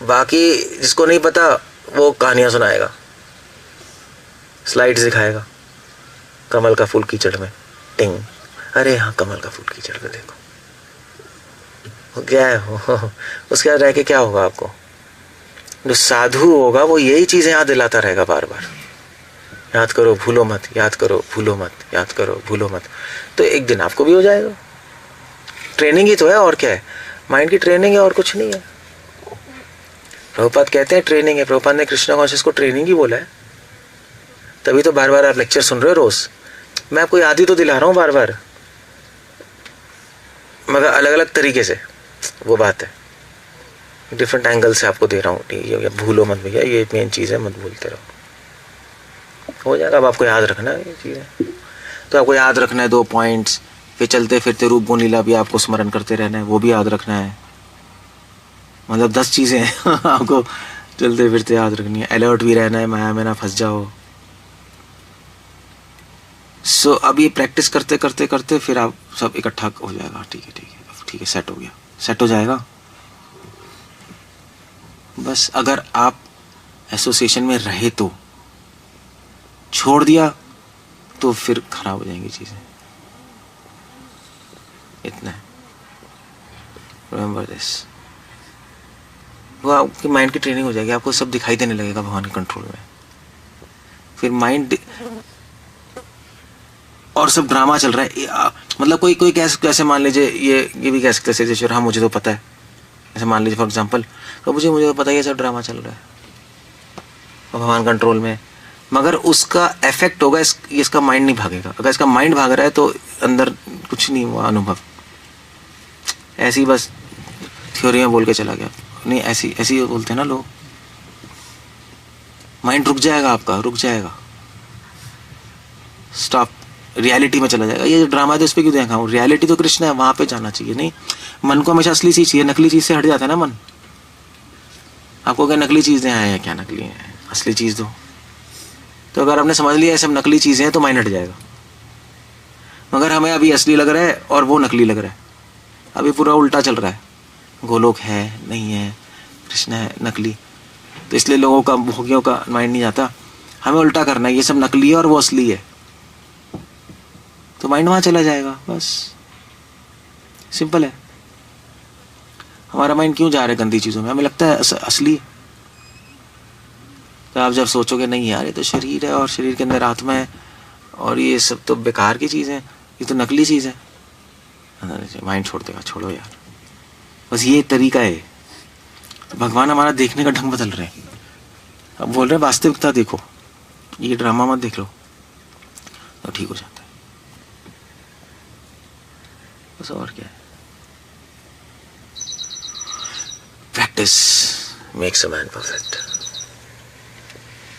A: बाकी जिसको नहीं पता वो कहानियां सुनाएगा, स्लाइड्स दिखाएगा, कमल का फूल कीचड़ में टिंग, अरे हाँ कमल का फूल कीचड़ में देखो, वो क्या है? वो उसके बाद रह के क्या होगा आपको? जो साधु होगा वो यही चीजें याद दिलाता रहेगा बार बार, याद करो भूलो मत, याद करो भूलो मत, याद करो भूलो मत। तो एक दिन आपको भी हो जाएगा। ट्रेनिंग ही तो है, और क्या है? माइंड की ट्रेनिंग है, और कुछ नहीं है। प्रभुपाद कहते हैं ट्रेनिंग है। प्रभुपाद ने कृष्णा कॉन्शियस को ट्रेनिंग ही बोला है। तभी तो बार बार आप लेक्चर सुन रहे हो रोज। मैं आपको याद ही तो दिला रहा हूँ बार बार, मगर अलग अलग तरीके से। वो बात है, डिफरेंट एंगल से आपको दे रहा हूँ। ये भूलो मत भैया, ये मेन चीज़ है, मत भूलते रहो, हो जाएगा। अब आपको याद रखना है ये चीज़ें, तो आपको याद रखना है 2 पॉइंट्स। फिर चलते फिरते रूप गुण लीला भी आपको स्मरण करते रहना है, वो भी याद रखना है। मतलब 10 चीज़ें हैं आपको चलते फिरते याद रखनी है। अलर्ट भी रहना है, माया में ना फंस जाओ। सो अब ये प्रैक्टिस करते करते करते फिर आप सब इकट्ठा हो जाएगा। ठीक है, ठीक है, ठीक है, सेट हो गया, सेट हो जाएगा। बस अगर आप एसोसिएशन में रहे तो, छोड़ दिया तो फिर खराब हो जाएंगी चीज़ें। इतना है, रिमेंबर दिस। वो आपके माइंड की ट्रेनिंग हो जाएगी, आपको सब दिखाई देने लगेगा भगवान के कंट्रोल में। फिर माइंड और सब ड्रामा चल रहा है। मतलब कोई कैसे मान लीजिए, ये भी कह सकते हैं जैसे हाँ मुझे तो पता है, ऐसे मान लीजिए फॉर एग्जांपल, तो मुझे तो पता है ये सब ड्रामा चल रहा है और भगवान कंट्रोल में, मगर उसका इफेक्ट होगा इसका माइंड नहीं भागेगा। अगर इसका माइंड भाग रहा है तो अंदर कुछ नहीं हुआ अनुभव, ऐसी बस थ्योरी में बोल के चला गया। नहीं, ऐसी बोलते हैं ना लोग, माइंड रुक जाएगा, आपका रुक जाएगा, स्टॉप, रियलिटी में चला जाएगा। ये जो ड्रामा है तो इस पर क्यों देखा हूँ, रियलिटी तो कृष्ण है, वहां पे जाना चाहिए। नहीं, मन को हमेशा असली चीज चाहिए, नकली चीज से हट जाता है ना मन। आपको क्या नकली चीजें हैं, क्या नकली है, असली चीज दो। तो अगर आपने समझ लिया सब नकली चीजें हैं तो माइंड हट जाएगा। मगर हमें अभी असली लग रहा है और वो नकली लग रहा है, अभी पूरा उल्टा चल रहा है। गोलोक है, नहीं है, कृष्ण है, नकली। तो इसलिए लोगों का, भोगियों का माइंड नहीं जाता। हमें उल्टा करना है, ये सब नकली है और वो असली है, तो माइंड वहां चला जाएगा। बस सिंपल है। हमारा माइंड क्यों जा रहा है गंदी चीजों में, हमें लगता है असली। तो आप जब सोचोगे नहीं यार ये तो शरीर है और शरीर के अंदर आत्मा है और ये सब तो बेकार की चीज़ है, ये तो नकली चीज़ है, माइंड छोड़ देगा, छोड़ो यार। बस ये तरीका है। भगवान हमारा देखने का ढंग बदल रहे हैं। अब बोल रहे हैं वास्तविकता देखो, ये ड्रामा मत देख लो, तो ठीक हो जाता है। बस और क्या है, practice makes a man perfect.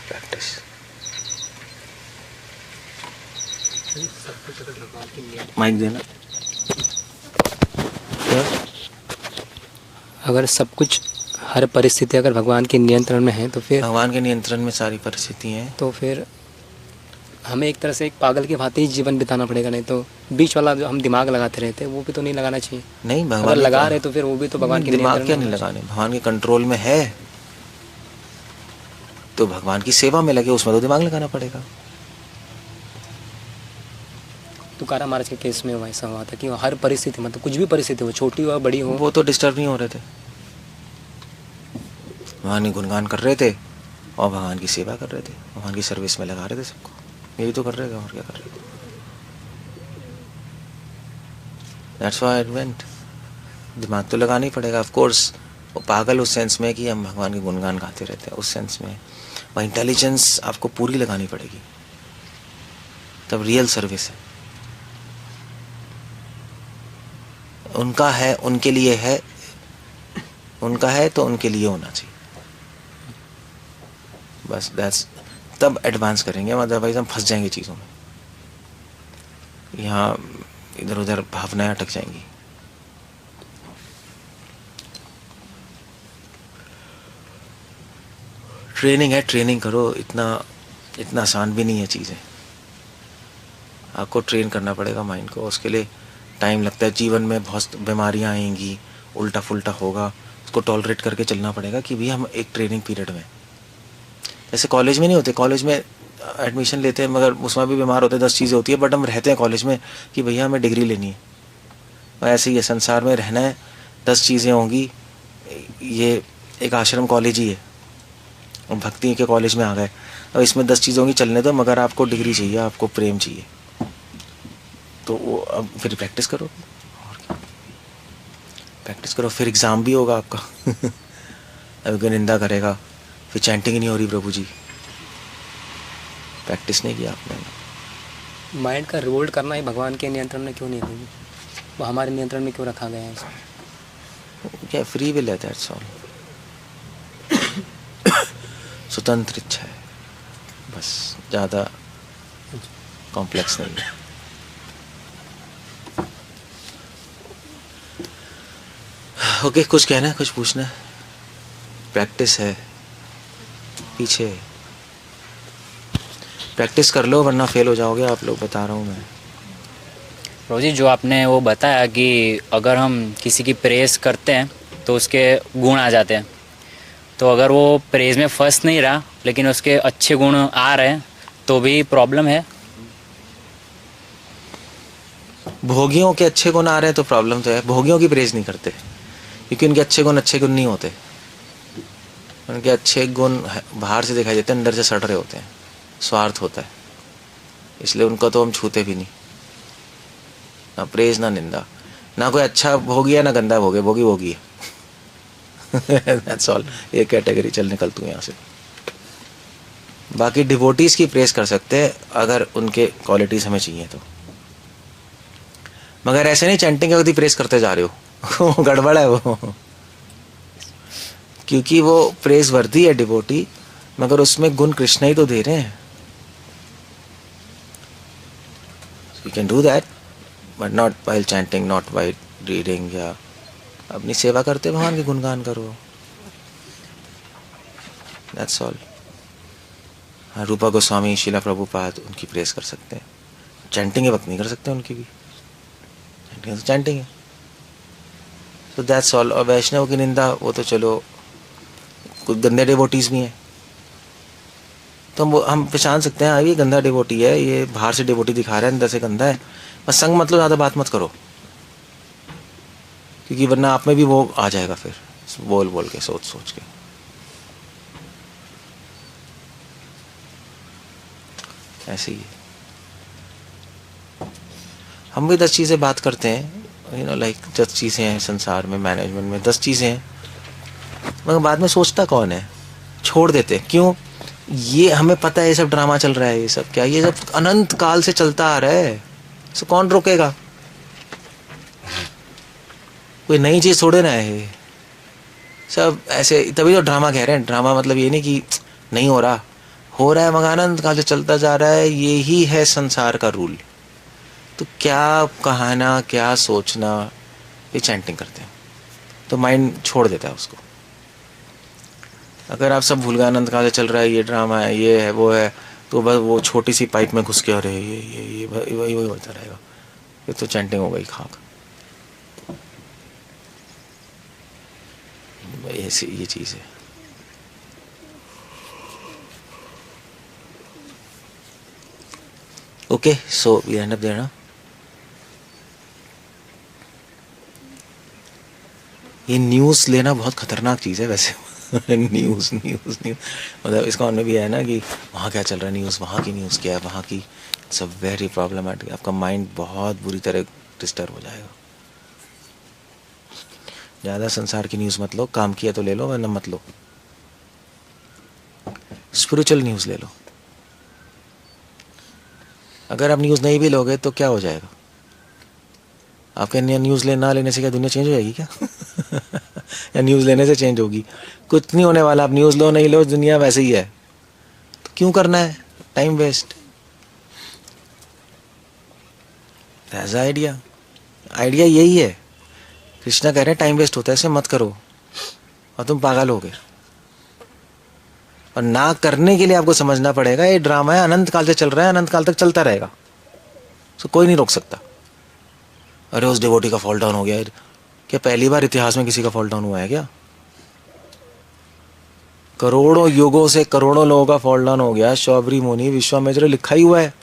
A: Practice. Mike देना।
C: अगर सब कुछ, हर परिस्थिति अगर भगवान के नियंत्रण में है तो फिर
A: भगवान के नियंत्रण में सारी परिस्थिति हैं,
C: तो फिर हमें एक तरह से एक पागल की भांति ही जीवन बिताना पड़ेगा। नहीं तो बीच वाला जो हम दिमाग लगाते रहते हैं वो भी तो नहीं लगाना चाहिए।
A: नहीं,
C: अगर
A: भगवान
C: लगा रहे तो फिर वो भी तो भगवान के
A: दिमाग
C: नियंत्रण
A: क्या
C: में
A: नहीं
C: होना
A: लगाने, भगवान के कंट्रोल में है तो भगवान की सेवा में लगे, उसमें तो दिमाग लगाना पड़ेगा।
C: चाहिए। तुकाराम महाराज के केस में वैसा हुआ था कि वो हर परिस्थिति, मतलब कुछ भी परिस्थिति हो, छोटी हो बड़ी हो,
A: वो तो डिस्टर्ब नहीं हो रहे थे, भगवान की गुणगान कर रहे थे और भगवान की सेवा कर रहे थे, भगवान की सर्विस में लगा रहे थे सबको। यही तो कर रहे थे, और क्या कर रहे थे। That's why it went. दिमाग तो लगाना ही पड़ेगा ऑफ कोर्स। वो पागल उस सेंस में कि हम भगवान के गुणगान गाते रहते हैं, उस सेंस में वह इंटेलिजेंस आपको पूरी लगानी पड़ेगी, तब रियल सर्विस है। उनका है, उनके लिए है, उनका है तो उनके लिए होना चाहिए। बस दैट्स, तब एडवांस करेंगे, अदरवाइज हम फंस जाएंगे चीज़ों में, यहाँ इधर उधर भावनाएं अटक जाएंगी। ट्रेनिंग है, ट्रेनिंग करो, इतना आसान भी नहीं है चीज़ें। आपको ट्रेन करना पड़ेगा माइंड को, उसके लिए टाइम लगता है। जीवन में बहुत बीमारियां आएंगी, उल्टा फुल्टा होगा, उसको टॉलरेट करके चलना पड़ेगा कि भी हम एक ट्रेनिंग पीरियड में, जैसे कॉलेज में नहीं होते, कॉलेज में एडमिशन लेते हैं मगर उसमें भी बीमार होते हैं, 10 चीज़ें होती है, बट हम रहते हैं कॉलेज में कि भैया हमें डिग्री लेनी है। और ऐसे ही है, संसार में रहना है, 10 चीज़ें होंगी। ये एक आश्रम कॉलेज ही है, भक्ति के कॉलेज में आ गए, और इसमें 10 चीज़ें होंगी, चलने दो, मगर आपको डिग्री चाहिए, आपको प्रेम चाहिए, तो वो अब फिर प्रैक्टिस करो, और क्या प्रैक्टिस करो। फिर एग्ज़ाम भी होगा आपका अभी कोई निंदा करेगा, फिर चैंटिंग नहीं हो रही प्रभु जी, प्रैक्टिस नहीं किया आपने।
C: माइंड का रोल्ड करना ही भगवान के नियंत्रण में क्यों नहीं होगी, वो हमारे नियंत्रण में क्यों रखा गया है इसमें?
A: क्या फ्री विल है, दैट्स ऑल। स्वतंत्र इच्छा है बस, ज़्यादा कॉम्प्लेक्स नहीं है। ओके, कुछ कहना है, कुछ पूछना है? प्रैक्टिस है पीछे, प्रैक्टिस कर लो वरना फेल हो जाओगे आप लोग, बता रहा हूँ मैं।
D: रोजी, जो आपने वो बताया कि अगर हम किसी की प्रेज़ करते हैं तो उसके गुण आ जाते हैं, तो अगर वो प्रेज़ में फर्स्ट नहीं रहा लेकिन उसके अच्छे गुण आ रहे हैं तो भी प्रॉब्लम है?
A: भोगियों के अच्छे गुण आ रहे हैं तो प्रॉब्लम तो है। भोगियों की प्रेज नहीं करते क्योंकि उनके अच्छे गुण नहीं होते। उनके अच्छे गुण बाहर से दिखाई देते हैं, अंदर से सड़ रहे होते हैं, स्वार्थ होता है, इसलिए उनको तो हम छूते भी नहीं। ना प्रेज ना निंदा, ना कोई अच्छा भोगी है ना गंदा भोगी, भोगी भोगी है। That's all. एक कैटेगरी, चल निकल तू यहाँ से। बाकी डिवोटीज की प्रेज कर सकते हैं अगर उनके क्वालिटीज हमें चाहिए तो, मगर ऐसे नहीं चैंटिंग के प्रेस करते जा रहे हो। गड़बड़ है वो, क्योंकि वो प्रेस वर्दी है डिवोटी, मगर उसमें गुण कृष्ण ही तो दे रहे हैं। You can do that but not while chanting, not while reading, या अपनी सेवा करते भगवान के गुणगान करो, दैट्स ऑल। हाँ, रूपा गोस्वामी, शीला प्रभुपाद, उनकी प्रेस कर सकते हैं, चैंटिंग के वक्त नहीं कर सकते उनकी भी, चैंटिंग है। तो दैट्स ऑल। और वैष्णव की निंदा वो तो चलो, कुछ गंदे डिवोटीज भी हैं तो हम पहचान सकते हैं, ये गंदा डिवोटी है, ये बाहर से डिवोटी दिखा रहा है, अंदर से गंदा है। बस संग मतलब ज़्यादा बात मत करो, क्योंकि वरना आप में भी वो आ जाएगा फिर, बोल बोल के, सोच सोच के। ऐसे ही है। हम भी 10 चीज़ें बात करते हैं, यू नो, लाइक 10 चीज़ें हैं संसार में, मैनेजमेंट में 10 चीज़ें हैं, मगर बाद में सोचता कौन है, छोड़ देते। क्यों? ये हमें पता है ये सब ड्रामा चल रहा है, ये सब क्या, ये सब अनंत काल से चलता आ रहा है, इसको कौन रोकेगा? कोई नई चीज़ थोड़े ना है ये सब, ऐसे तभी तो ड्रामा कह रहे हैं। ड्रामा मतलब ये नहीं कि नहीं हो रहा है, मगर अनंत काल से चलता जा रहा है, ये ही है संसार का रूल। तो क्या कहना, क्या सोचना, ये चैंटिंग करते हैं तो माइंड छोड़ देता है उसको। अगर आप सब भूल गए, आनंद काल से चल रहा है, ये ड्रामा है, ये है, वो है, तो बस वो छोटी सी पाइप में घुस के, अरे ये वही होता रहेगा, ये तो चैंटिंग हो गई खाक। ऐसी ये चीज़ है। Okay, so we end up there ना। ये न्यूज़ लेना बहुत खतरनाक चीज़ है वैसे। न्यूज़ मतलब इसका में भी है ना कि वहाँ क्या चल रहा है, न्यूज़, वहाँ की न्यूज़ क्या है, वहाँ की, इट्स अ वेरी प्रॉब्लमेटिक। आपका माइंड बहुत बुरी तरह डिस्टर्ब हो जाएगा। ज़्यादा संसार की न्यूज़ मत लो, काम किया तो ले लो वरना मत लो। स्पिरिचुअल न्यूज़ ले लो। अगर आप न्यूज़ नहीं भी लोगे तो क्या हो जाएगा? आपके न्यूज़ ना लेने से क्या दुनिया चेंज हो जाएगी क्या? या न्यूज़ लेने से चेंज होगी? कुछ नहीं होने वाला। आप न्यूज़ लो नहीं लो, दुनिया वैसे ही है, तो क्यों करना है टाइम वेस्ट? दैट्स आइडिया यही है। कृष्णा कह रहे हैं टाइम वेस्ट होता है, ऐसे मत करो और तुम पागल हो गए। और ना करने के लिए आपको समझना पड़ेगा ये ड्रामा है, अनंत काल से चल रहा है, अनंत काल तक चलता रहेगा, तो कोई नहीं रोक सकता। अरे उस डिवोटी का फॉल डाउन हो गया, क्या पहली बार इतिहास में किसी का फॉल डाउन हुआ है क्या? करोड़ों युगों से करोड़ों लोगों का फॉल डाउन हो गया। शौबरी मुनि विश्वामित्र लिखा ही हुआ है।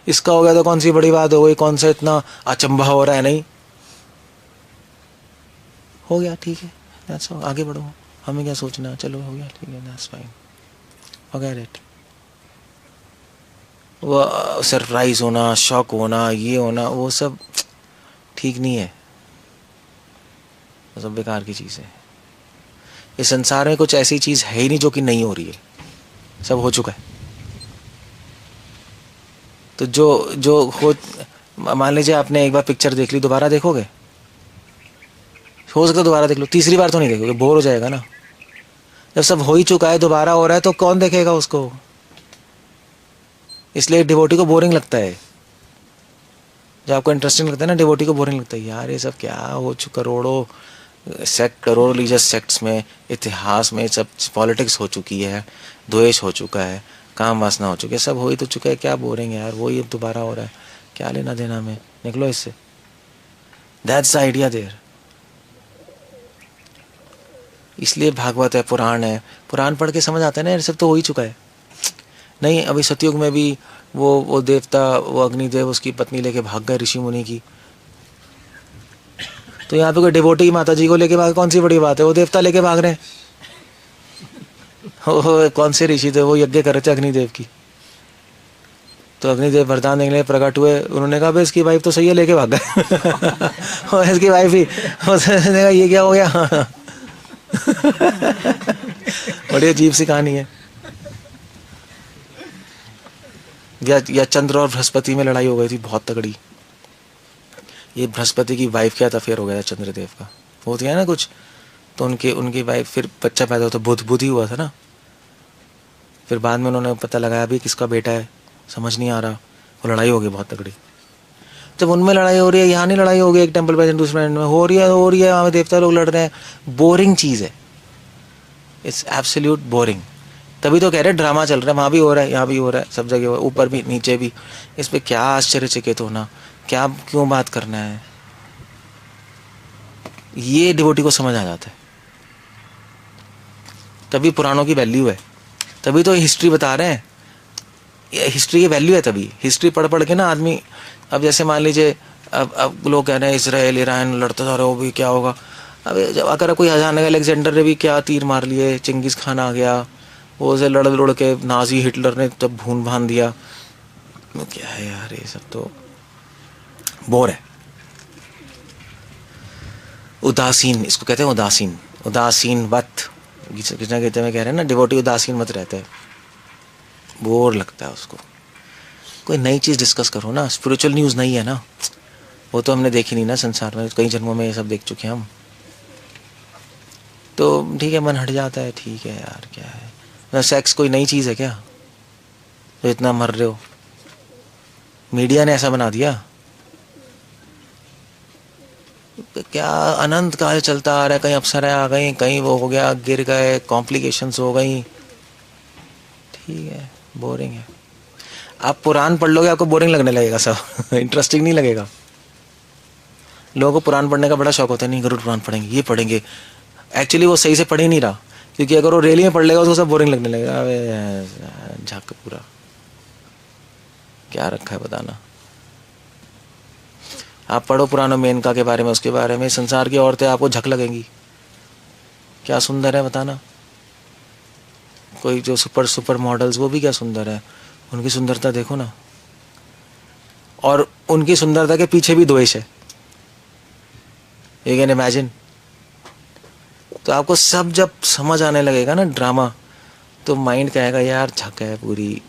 A: इसका हो गया तो कौन सी बड़ी बात हो गई? कौन सा इतना अचंभा हो रहा है? नहीं हो गया, ठीक है, दैट्स ऑल, आगे बढ़ो, हमें क्या सोचना, चलो हो गया, ठीक है, दैट्स फाइन, फॉरगेट इट। वो सरप्राइज होना, शॉक होना, ये होना, वो सब ठीक नहीं है, वो सब बेकार की चीज़ है। इस संसार में कुछ ऐसी चीज़ है ही नहीं जो कि नहीं हो रही है, सब हो चुका है। तो जो हो, मान लीजिए आपने एक बार पिक्चर देख ली, दोबारा देखोगे? हो सकता है दोबारा देख लो, तीसरी बार तो नहीं देखोगे, बोर हो जाएगा ना। जब सब हो ही चुका है, दोबारा हो रहा है, तो कौन देखेगा उसको? इसलिए डिवोटी को बोरिंग लगता है। जब आपको इंटरेस्टिंग लगता है ना, डिवोटी को बोरिंग लगता है, यार ये सब क्या हो चुका, करोड़ों सेक्ट, करोड़ों रिलीजियस सेक्ट्स में, इतिहास में सब पॉलिटिक्स हो चुकी है, द्वेष हो चुका है, काम वासना हो चुकी है, सब हो ही तो चुका है, क्या बोरिंग है यार, वो ये दोबारा हो रहा है, क्या लेना देना हमें, निकलो इससे। That's the idea there. इसलिए भागवत है, पुराण है, पुराण पढ़ के समझ आता है ना, ये सब तो हो ही चुका है। नहीं, अभी सतयुग में भी वो देवता, वो अग्निदेव उसकी पत्नी लेके भाग गए ऋषि मुनि की, तो यहाँ पे कोई डिवोटी माता जी को लेके भाग, कौन सी बड़ी बात है, वो देवता लेके भाग रहे हैं। हो कौन से ऋषि थे, वो यज्ञ कर रहे थे अग्निदेव की, तो अग्निदेव वरदान देने प्रकट हुए, उन्होंने कहा भाई इसकी वाइफ तो सही है, लेके भाग गए। और इसकी वाइफ ही, उसने कहा ये क्या हो गया। बड़ी अजीब सी कहानी है। या चंद्र और बृहस्पति में लड़ाई हो गई थी बहुत तगड़ी, ये बृहस्पति की वाइफ के साथ अफेयर हो गया था चंद्रदेव का, हो गया ना कुछ, तो उनकी वाइफ, फिर बच्चा पैदा होता, बुध ही हुआ था ना, फिर बाद में उन्होंने पता लगाया भी किसका बेटा है, समझ नहीं आ रहा, वो लड़ाई हो गई बहुत तगड़ी। जब उनमें लड़ाई हो रही है, यहाँ नहीं लड़ाई हो गई, एक टेम्पल पे दूसरे में हो रही है, वहाँ पे देवता लोग लड़ रहे हैं, बोरिंग चीज़ है, इट्स एब्सोल्यूट बोरिंग। तभी तो कह रहे ड्रामा चल रहा है, वहाँ भी हो रहा है, यहाँ भी हो रहा है, सब जगह हो रहा है, ऊपर भी नीचे भी, इस पर क्या आश्चर्यचकित होना, क्या क्यों बात करना है, ये डिवोटी को समझ आ जाता है। तभी पुराणों की वैल्यू है, तभी तो हिस्ट्री बता रहे हैं, ये हिस्ट्री की वैल्यू है। तभी हिस्ट्री पढ़ के ना आदमी, अब जैसे मान लीजिए अब लोग कह रहे हैं इसराइल ईरान लड़ते जा रहे हो भी, क्या होगा, अब जब अगर कोई अचानक अलेक्जेंडर ने भी क्या तीर मार लिए, चिंगिस खान आ गया, वो उसे लड़ के नाजी हिटलर ने तब भून भान दिया, क्या है यार, ये सब तो बोर है। उदासीन, इसको कहते हैं उदासीन, उदासीन वत, कृष्णा गीता में कह रहे हैं ना, डिवोटी उदासीन मत रहते हैं, बोर लगता है उसको। कोई नई चीज़ डिस्कस करो ना, स्पिरिचुअल न्यूज़ नहीं है ना, वो तो हमने देखी नहीं ना संसार में, कई जन्मों में ये सब देख चुके हैं हम, तो ठीक है मन हट जाता है, ठीक है यार क्या है, सेक्स कोई नई चीज़ है क्या, तो इतना मर रहे हो, मीडिया ने ऐसा बना दिया, क्या अनंत काल चलता आ रहा है, कहीं अप्सराएं आ गई, कहीं वो हो गया, गिर गए, कॉम्प्लिकेशंस हो गई, ठीक है, बोरिंग है। आप पुराण पढ़ लोगे, आपको बोरिंग लगने लगेगा सब। इंटरेस्टिंग नहीं लगेगा। लोगों को पुराण पढ़ने का बड़ा शौक होता है, नहीं गरुड़ पुराण पढ़ेंगे, ये पढ़ेंगे, एक्चुअली वो सही से पढ़ ही नहीं रहा, क्योंकि अगर वो रेली में पढ़ लेगा उसको सब बोरिंग लगने लगेगा, अबे झाक पूरा क्या रखा है बताना। आप पढ़ो पुराना मेनका के बारे में, उसके बारे में, संसार की औरतें आपको झक लगेंगी, क्या सुंदर है बताना। कोई जो सुपर मॉडल्स, वो भी क्या सुंदर है, उनकी सुंदरता देखो ना, और उनकी सुंदरता के पीछे भी द्वेष है, यू कैन इमेजिन। तो आपको सब जब समझ आने लगेगा ना ड्रामा, तो माइंड कहेगा यार झक है पूरी,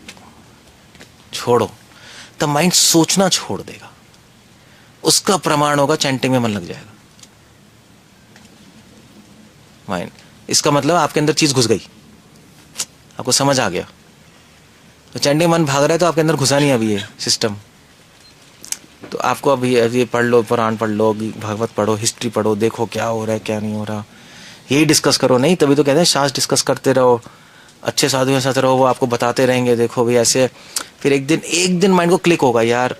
A: छोड़ो, तब माइंड सोचना छोड़ देगा, उसका प्रमाण होगा चैंटिंग में मन लग जाएगा माइंड। इसका मतलब आपके अंदर चीज घुस गई, आपको समझ आ गया, तो चैंटिंग मन भाग रहा है तो आपके अंदर घुसा नहीं अभी ये सिस्टम। तो आपको अभी ये पढ़ लो, पुराण पढ़ लो, भागवत पढ़ो, हिस्ट्री पढ़ो, देखो क्या हो रहा है क्या नहीं हो रहा, यही डिस्कस करो। नहीं, तभी तो कहते हैं शास्त्र डिस्कस करते रहो, अच्छे साधुओं के साथ रहो, वो आपको बताते रहेंगे, देखो भी ऐसे, फिर एक दिन माइंड को क्लिक होगा यार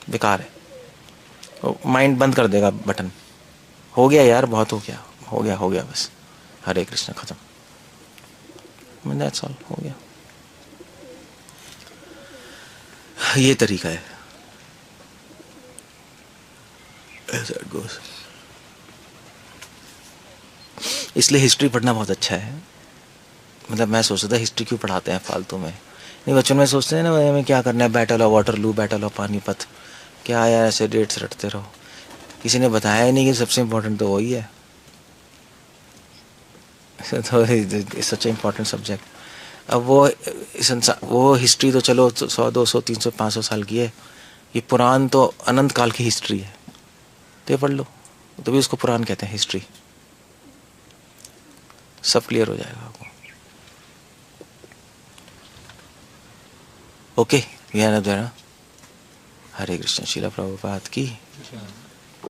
A: बेकार है, तो माइंड बंद कर देगा बटन, हो गया यार बहुत हो गया बस, हरे कृष्ण खत्म, दैट्स ऑल, हो गया। ये तरीका है, ऐसा इट गोस। इसलिए हिस्ट्री पढ़ना बहुत अच्छा है। मतलब मैं सोचता था हिस्ट्री क्यों पढ़ाते हैं फालतू में, नहीं बच्चों में सोचते हैं ना हमें क्या करना है, battle of Waterloo, battle of Panipat, क्या यार ऐसे डेट्स रटते रहो, किसी ने बताया ही नहीं कि सबसे इम्पोर्टेंट तो वही है। तो सच इम्पोर्टेंट सब्जेक्ट। अब वो हिस्ट्री तो चलो 100 200 300 500 साल की है, ये पुराण तो अनंत काल की हिस्ट्री है, तो ये पढ़ लो, तभी उसको पुराण कहते हैं हिस्ट्री। सब क्लियर हो जाएगा आपको। ओके, हरे कृष्ण। शीला प्रभुपाद की